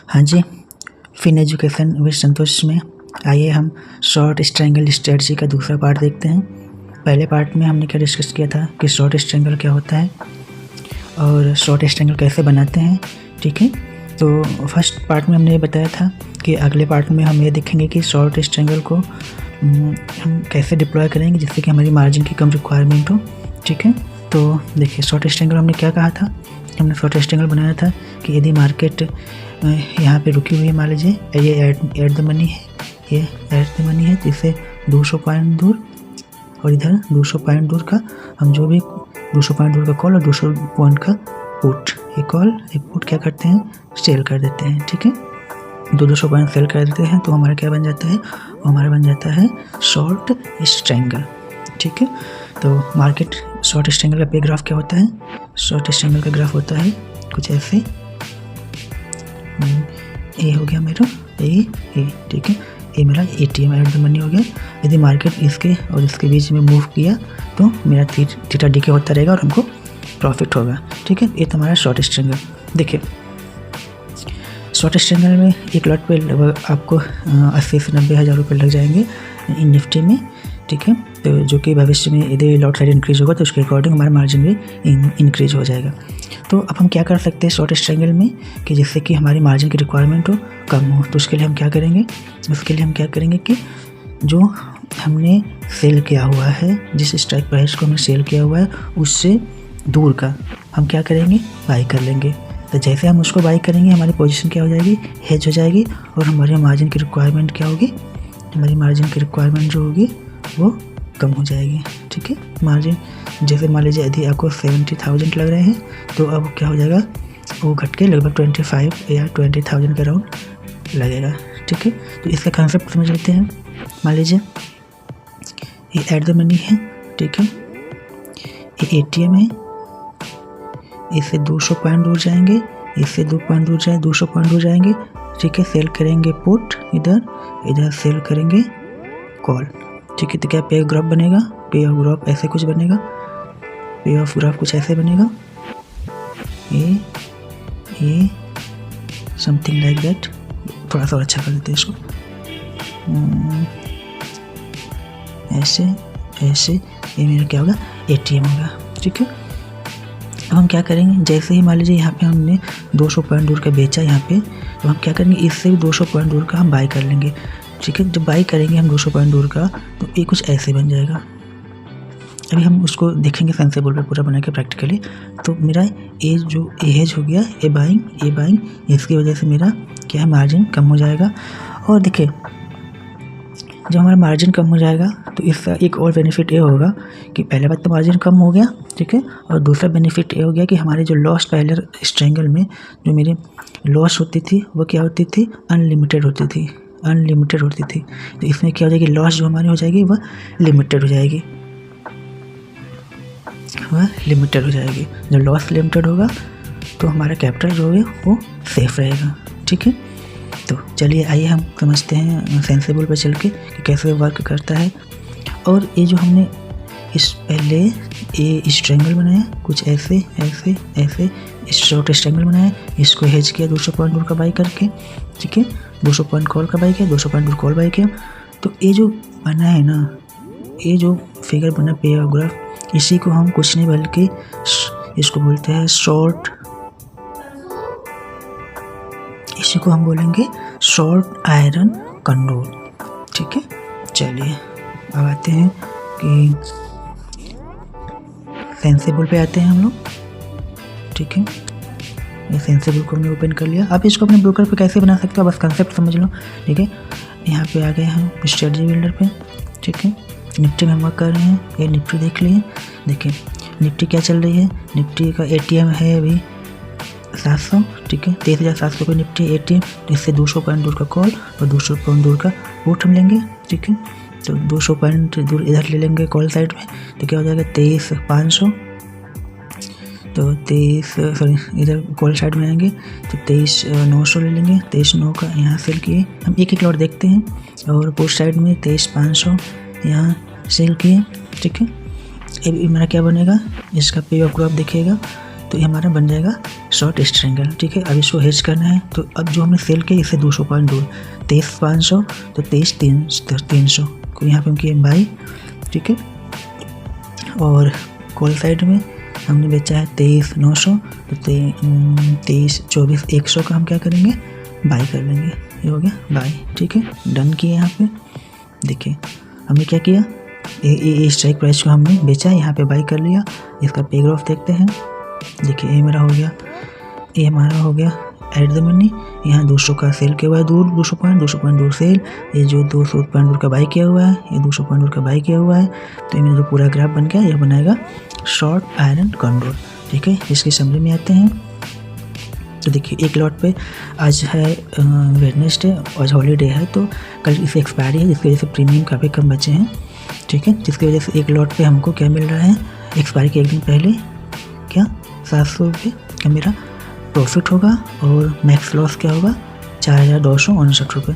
हाँ जी, fin education with संतोष में आइए हम शॉर्ट स्ट्रैंगल स्ट्रेटजी का दूसरा पार्ट देखते हैं। पहले पार्ट में हमने क्या डिस्कस किया था कि शॉर्ट स्ट्रैंगल क्या होता है और शॉर्ट स्ट्रैंगल कैसे बनाते हैं, ठीक है। तो फर्स्ट पार्ट में हमने ये बताया था कि अगले पार्ट में हम ये देखेंगे कि शॉर्ट स्ट्रैंगल को हम कैसे डिप्लॉय करेंगे जिससे कि हमारी मार्जिन की कम रिक्वायरमेंट हो, ठीक है। तो देखिए, शॉर्ट स्ट्रैंगल हमने क्या कहा था, हमने शॉर्ट स्ट्रैंगल बनाया था कि यदि मार्केट यहाँ पे रुकी हुई है, मान लीजिए ये एट द मनी है, ये एट द मनी है, तो इसे 200 पॉइंट दूर और इधर 200 पॉइंट दूर का हम जो भी 200 पॉइंट दूर का कॉल और 200 पॉइंट का पुट, एक कॉल एक पुट क्या करते हैं, सेल कर देते हैं, ठीक है। 200 पॉइंट सेल कर देते हैं तो हमारा क्या बन जाता है, वो हमारा बन जाता है शॉर्ट स्ट्रैंगल, ठीक है। तो मार्केट शॉर्ट स्ट्रैंगल का पे ग्राफ क्या होता है, शॉर्ट स्ट्रैंगल का ग्राफ होता है कुछ ऐसे, ए हो गया मेरा ए, ठीक है, ये मेरा ATM एट द मनी हो गया। यदि मार्केट इसके और इसके बीच में मूव किया तो मेरा थीटा डीके होता रहेगा और हमको प्रॉफिट होगा, ठीक है। ये तो हमारा शॉर्ट स्ट्रैंगल। देखिए, शॉर्ट स्ट्रैंगल में एक लॉट पे लगभग आपको 80 से 90 हज़ार रुपये लग जाएंगे इन निफ्टी में, ठीक है। तो जो कि भविष्य में यदि लॉट साइज इंक्रीज होगा तो उसके अकॉर्डिंग हमारा मार्जिन भी इंक्रीज हो जाएगा। तो अब हम क्या कर सकते हैं शॉर्ट स्ट्रैंगल में कि जिससे कि हमारी मार्जिन की रिक्वायरमेंट हो कम हो, तो उसके लिए हम क्या करेंगे, कि जो हमने सेल किया हुआ है, जिस स्ट्राइक प्राइस को हमने सेल किया हुआ है उससे दूर का हम क्या करेंगे, बाई कर लेंगे। तो जैसे हम उसको बाई करेंगे हमारी पोजीशन क्या हो जाएगी, हेज हो जाएगी और हमारी मार्जिन की रिक्वायरमेंट क्या होगी, हमारी मार्जिन की रिक्वायरमेंट जो होगी वो कम हो जाएगी, ठीक है। मार्जिन जैसे मान लीजिए यदि आपको 70,000 लग रहे हैं तो अब क्या हो जाएगा, वो घट के लगभग 25 या 20,000 के अराउंड लगेगा, ठीक है। तो इसका कॉन्सेप्ट समझ लेते हैं। मान लीजिए ये एट द मनी है, ठीक है, ये ATM है, इससे 200 पॉइंट दूर जाएंगे, इससे 2 पॉइंट दूर जाए 200 पॉइंट दूर जाएंगे, ठीक है। सेल करेंगे पुट, इधर सेल करेंगे कॉल, ठीक है। तो क्या पे ग्राफ बनेगा, पे ऑफ ग्राफ ऐसे कुछ बनेगा, पे ऑफ ग्राफ कुछ ऐसे बनेगा, ये समथिंग लाइक दैट। थोड़ा सा और अच्छा कर देते हैं इसको, ऐसे ये मेरा क्या होगा, ATM होगा, ठीक है। अब हम क्या करेंगे, जैसे ही मान लीजिए यहाँ पे हमने 200 पॉइंट दूर का बेचा यहाँ पे, तो हम क्या करेंगे, इससे भी 200 पॉइंट दूर का हम बाई कर लेंगे, ठीक है। जब बाई करेंगे हम 200 पॉइंट दूर का तो ये कुछ ऐसे बन जाएगा। अभी हम उसको देखेंगे सेंसेबल पे पूरा बना के प्रैक्टिकली। तो मेरा ये जो हेज हो गया, ये बाइंग, इसकी वजह से मेरा क्या है, मार्जिन कम हो जाएगा। और देखिए, जब हमारा मार्जिन कम हो जाएगा तो इसका एक और बेनिफिट ये होगा कि पहले बात तो मार्जिन कम हो गया, ठीक है, और दूसरा बेनिफिट ये हो गया कि हमारे जो लॉस पहले स्ट्रैंगल में जो मेरी लॉस होती थी वो क्या होती थी, अनलिमिटेड होती थी। तो इसमें क्या हो जाएगी, लॉस जो हमारी हो जाएगी वह लिमिटेड हो जाएगी, जब लॉस लिमिटेड होगा तो हमारा कैपिटल जो है वो सेफ रहेगा, ठीक है। तो चलिए आइए हम समझते हैं सेंसेबल पर चल के कि कैसे वर्क करता है। और ये जो हमने इस पहले ये स्ट्रैंगल बनाया कुछ ऐसे शॉर्ट स्ट्रैंगल बनाया, इसको हेज किया 200 पॉइंट दूर का बाई करके, ठीक है, 200 पॉइंट कॉल का बाई किया, 200 पॉइंट दूर कॉल बाई किया। तो ये जो बना है ना, ये जो फिगर बना पे ऑफ ग्राफ, इसी को हम कुछ नहीं बल्कि इसको बोलते हैं इसी को हम बोलेंगे शॉर्ट आयरन कंडोल, ठीक है। चलिए अब आते हैं कि सेंसेबल पे आते हैं हम लोग, ठीक है। ये सेंसेबल को हमने ओपन कर लिया। अब इसको अपने ब्रोकर पे कैसे बना सकते हो, बस कंसेप्ट समझ लो, ठीक है। यहाँ पे आ गए हम स्ट्रेटजी बिल्डर पे, ठीक है। निफ्टी में हम वर्क कर रहे हैं, ये निफ्टी देख लिए। देखिए निफ्टी क्या चल रही है, निफ्टी का ATM है अभी 700, ठीक है, 23,700 का निफ्टी ATM, इससे 200 पॉइंट दूर का कॉल और 200 पॉइंट दूर का पुट हम लेंगे, ठीक है। तो 200 पॉइंट दूर इधर ले लेंगे कॉल साइड में, तो क्या हो जाएगा 23,500, तो इधर कॉल साइड में आएंगे तो 23,900 ले लेंगे, 23,900 का यहाँ सेल किए। हम एक लॉट देखते हैं और पुट साइड में 23,500 यहाँ सेल किए, ठीक है। अब मेरा क्या बनेगा, इसका पे ऑफ ग्राफ देखिएगा, तो ये हमारा बन जाएगा शॉर्ट स्ट्रेंगल। ठीक है, अब इसको हेज करना है। तो अब जो हमने सेल किया इससे 200 पॉइंट दूर, 23,500 तो 23,300 को यहाँ पे हम किए बाई। ठीक है, और कॉल साइड में हमने बेचा है 23,900 तो 24,100 का हम क्या करेंगे, बाई कर लेंगे। ये हो गया बाई। ठीक है, डन किए। यहाँ पे देखिए हमने क्या किया, ये स्ट्राइक प्राइस को हमने बेचा, यहाँ पे बाई कर लिया। इसका पे ग्राफ देखते हैं। देखिए ये मेरा हो गया, ये हमारा हो गया एट द मनी। यहाँ 200 का सेल किया हुआ है दूर, 200 पॉइंट दूर सेल। ये जो 200 पॉइंट दूर का बाई किया हुआ है, ये 200 पॉइंट दूर का बाई किया हुआ है। तो ये मेरा जो पूरा ग्राफ बन गया, यह बनाएगा शॉर्ट आयरन कॉन्डोर। ठीक है, इसकी समरी में आते हैं। तो देखिए एक लॉट पे आज है वेडनेसडे, आज हॉलीडे है, तो कल इसे एक्सपायरी है, जिसकी वजह से प्रीमियम काफ़ी कम बचे हैं। ठीक है, जिसकी वजह से एक लॉट पे हमको क्या मिल रहा है, एक्सपायरी के एक दिन पहले क्या 700 रुपये का मेरा प्रॉफिट होगा, और मैक्स लॉस क्या होगा 4,259 रुपये।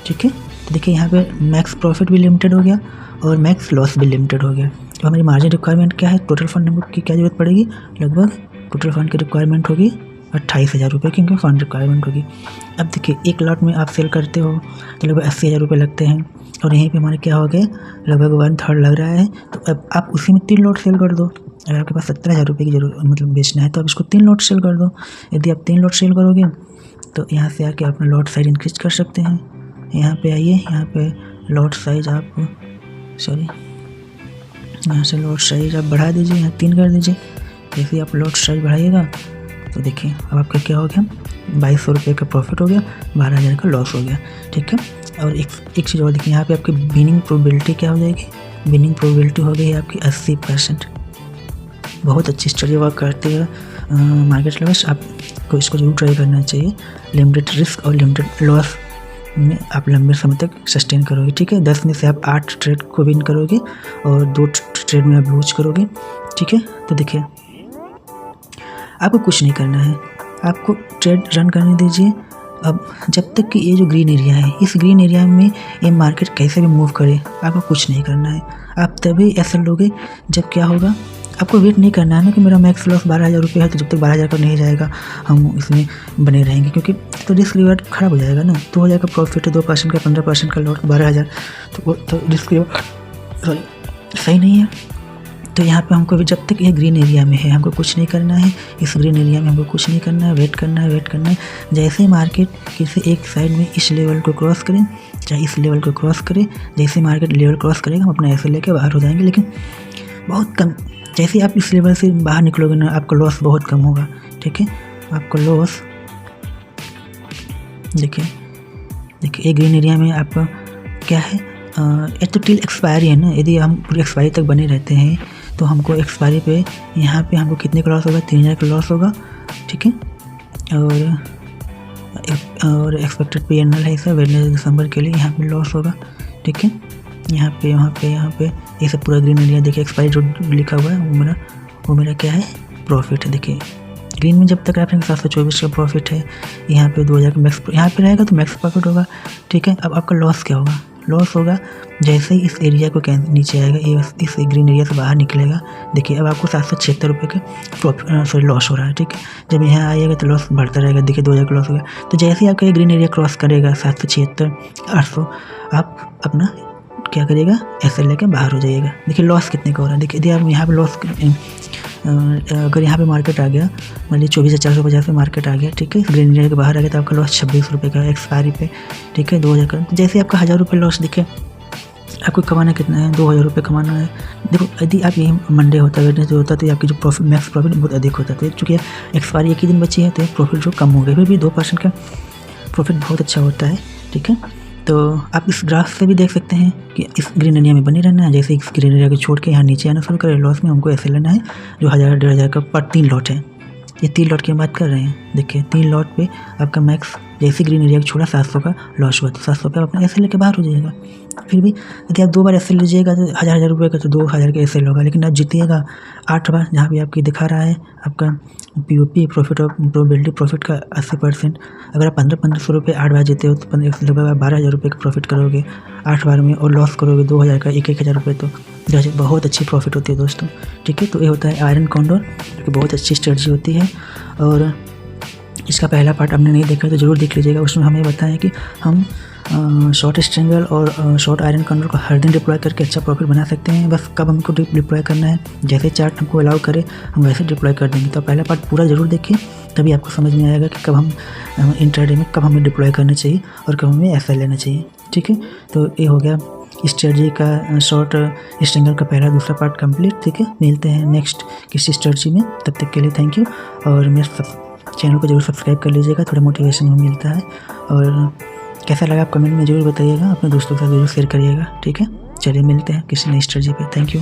ठीक है, तो देखिए यहाँ पे मैक्स प्रॉफिट भी लिमिटेड हो गया और मैक्स लॉस भी लिमिटेड हो गया। तो हमारी मार्जिन रिक्वायरमेंट क्या है, टोटल फंड हमको की क्या ज़रूरत पड़ेगी, लगभग टोटल फंड की रिक्वायरमेंट होगी 28,000 रुपये की इनकी फंड रिक्वायरमेंट होगी। अब देखिए एक लॉट में आप सेल करते हो तो लगभग 80,000 रुपये लगते हैं, और यहीं पे हमारे क्या हो गया, लगभग 1/3 लग रहा है। तो अब आप उसी में 3 लॉट सेल कर दो। अगर आपके पास 17,000 रुपये की जरूरत मतलब बेचना है तो आप इसको 3 लॉट सेल कर दो। यदि आप 3 लॉट सेल करोगे तो यहाँ से आके अपना लॉट साइज इंक्रीज कर सकते हैं। यहाँ पे आइए, यहाँ पे लॉट साइज आप यहाँ से लॉट साइज आप बढ़ा दीजिए, यहाँ 3 कर दीजिए। जैसे आप लॉट साइज बढ़ाइएगा तो देखिए अब आपका क्या हो गया, 2,200 रुपये का प्रॉफिट हो गया, 12,000 का लॉस हो गया। ठीक है, और एक चीज़ और देखिए, यहाँ पे आपकी विनिंग प्रोबेबिलिटी क्या हो जाएगी, विनिंग प्रोबेबिलिटी हो गई आपकी 80%। बहुत अच्छी स्टडी वर्क करती है मार्केट लवर्स, आपको इसको जरूर ट्राई करना चाहिए। लिमिटेड रिस्क और लिमिटेड लॉस में आप लंबे समय तक सस्टेन करोगे। ठीक है, 10 में से आप 8 ट्रेड को विन करोगे और 2 ट्रेड में आप लूज करोगे। ठीक है, तो देखिए आपको कुछ नहीं करना है, आपको ट्रेड रन करने दीजिए। अब जब तक कि ये जो ग्रीन एरिया है, इस ग्रीन एरिया में ये मार्केट कैसे भी मूव करे, आपको कुछ नहीं करना है। आप तभी ऐसा लोगे जब क्या होगा, आपको वेट नहीं करना है ना कि मेरा मैक्स लॉस 12,000 रुपये है, तो जब तक 12,000 का नहीं जाएगा हम इसमें बने रहेंगे, क्योंकि तो रिस्क रिवार्ड खराब हो जाएगा ना। 2,000 का प्रॉफिट है, 2% का 15% का लॉस 12,000, तो रिस्क रिवार्ड सही नहीं है। तो यहाँ पे हमको भी जब तक ये ग्रीन एरिया में है हमको कुछ नहीं करना है, इस ग्रीन एरिया में हमको कुछ नहीं करना है, वेट करना है। जैसे ही मार्केट किसी एक साइड में इस लेवल को क्रॉस करें, चाहे इस लेवल को क्रॉस करे, जैसे मार्केट लेवल क्रॉस करेगा हम अपना ऐसे लेके बाहर हो जाएंगे, लेकिन बहुत कम। जैसे आप इस लेवल से बाहर निकलोगे ना, आपका लॉस बहुत कम होगा। ठीक है, आपका लॉस देखिए ये ग्रीन एरिया में आपका क्या है, ये तो टिल एक्सपायरी है ना। यदि हम पूरी एक्सपायरी तक बने रहते हैं तो हमको एक्सपायरी पे यहाँ पे हमको कितने का लॉस होगा, 3,000 का लॉस होगा। ठीक है, और एक्सपेक्टेड P&L है इसे वेडनेसडे दिसंबर के लिए, यहाँ पे लॉस होगा। ठीक है, यहाँ पे ये सब पूरा ग्रीन एरिया देखिए, एक्सपायरी जो लिखा हुआ है वो मेरा क्या है, प्रॉफिट है। देखिए ग्रीन में जब तक आप 724 का प्रॉफिट है, यहाँ पे 2,000 का मैक्स यहाँ पे रहेगा तो मैक्स प्रॉफिट होगा। ठीक है, अब आपका लॉस क्या होगा, लॉस होगा जैसे ही इस एरिया को नीचे आएगा, ये इस ग्रीन एरिया से बाहर निकलेगा। देखिए अब आपको 776 रुपये का प्रॉफिट लॉस हो रहा है। ठीक है, जब यहाँ आइएगा तो लॉस बढ़ता रहेगा। देखिए 2,000 का लॉस हो गया, तो जैसे ही आपका ये ग्रीन एरिया क्रॉस करेगा 776, 800, आप अपना क्या करिएगा, ऐसे लेके बाहर हो जाइएगा। देखिए लॉस कितने का हो रहा है। देखिए यदि आप यहाँ पे लॉस अगर यहाँ पे मार्केट आ गया, मान लीजिए 24,450 पे मार्केट आ गया। ठीक है, ग्रीन एरिया के बाहर आ गया तो आपका लॉस 26 रुपये का एक्सपायरी पे। ठीक है, 2,000 का, तो जैसे आपका 1,000 रुपये लॉस दिखे, आपको कमाना कितना है, 2,000 रुपये कमाना है। देखो यदि आप यही मंडे होता है, वेडनेसडे होता है, तो आपकी जो प्रॉफिट मैक्स प्रॉफिट बहुत अधिक होता है। तो चूँकि एक्सपायरी एक ही दिन बची है तो प्रॉफिट जो कम हो गया, फिर भी 2% का प्रॉफिट बहुत अच्छा होता है। ठीक है, तो आप इस ग्राफ से भी देख सकते हैं कि इस ग्रीन एरिया में बने रहना है। जैसे इस ग्रीन एरिया को छोड़ के यहाँ नीचे आना शुरू करें, लॉस में हमको ऐसे लेना है जो 1,000 1,500 का पर 3 लॉट है। ये 3 लॉट की हम बात कर रहे हैं। देखिए 3 लॉट पे आपका मैक्स जैसे ग्रीन एरिया को छोड़ा 700 का लॉस हुआ, तो 700 पे आप अपना एस लेके बाहर हो जाइएगा। फिर भी यदि आप 2 बार एस लीजिएगा तो 1000 रुपये का, तो 2000 का एस होगा। लेकिन आप जीतिएगा 8 बार, जहाँ भी आपकी दिखा रहा है आपका POP प्रॉफिट और प्रोबेबिलिटी प्रॉफिट का 80%। अगर आप 1500 रुपये 8 बार जीते हो तो लगभग 12,000 रुपये का प्रॉफिट करोगे 8 बार में, और लॉस करोगे 2000 का 1000 रुपये, तो बहुत अच्छी प्रॉफिट होती है दोस्तों। ठीक है, तो ये होता है आयरन कॉन्डोर, जो कि बहुत अच्छी स्ट्रेटजी होती है। और इसका पहला पार्ट आपने नहीं देखा तो ज़रूर देख लीजिएगा। उसमें हमें बताया कि हम शॉर्ट स्ट्रिंगल और शॉर्ट आयरन कॉन्डोर को हर दिन डिप्लॉय करके अच्छा प्रॉफिट बना सकते हैं। बस कब हमको डिप्लॉय करना है, जैसे चार्ट हमको अलाउ करे हम वैसे डिप्लॉय कर देंगे। तो पहला पार्ट पूरा ज़रूर देखिए, तभी आपको समझ में आएगा कि कब हम इंट्राडे में कब हमें डिप्लॉय करना चाहिए और कब हमें एसएल लेना चाहिए। ठीक है, तो ये हो गया स्ट्रेटजी का शॉर्ट स्ट्रिंगल का पहला दूसरा पार्ट कंप्लीट। ठीक है, मिलते हैं नेक्स्ट किसी स्ट्रेटजी में, तब तक के लिए थैंक यू। और मेरे चैनल को जरूर सब्सक्राइब कर लीजिएगा, थोड़ा मोटिवेशन मिलता है। और कैसा लगा आप कमेंट में जरूर बताइएगा, अपने दोस्तों के साथ जरूर शेयर करिएगा। ठीक है, चलिए मिलते हैं किसी नई स्ट्रेटजी पे। Thank you.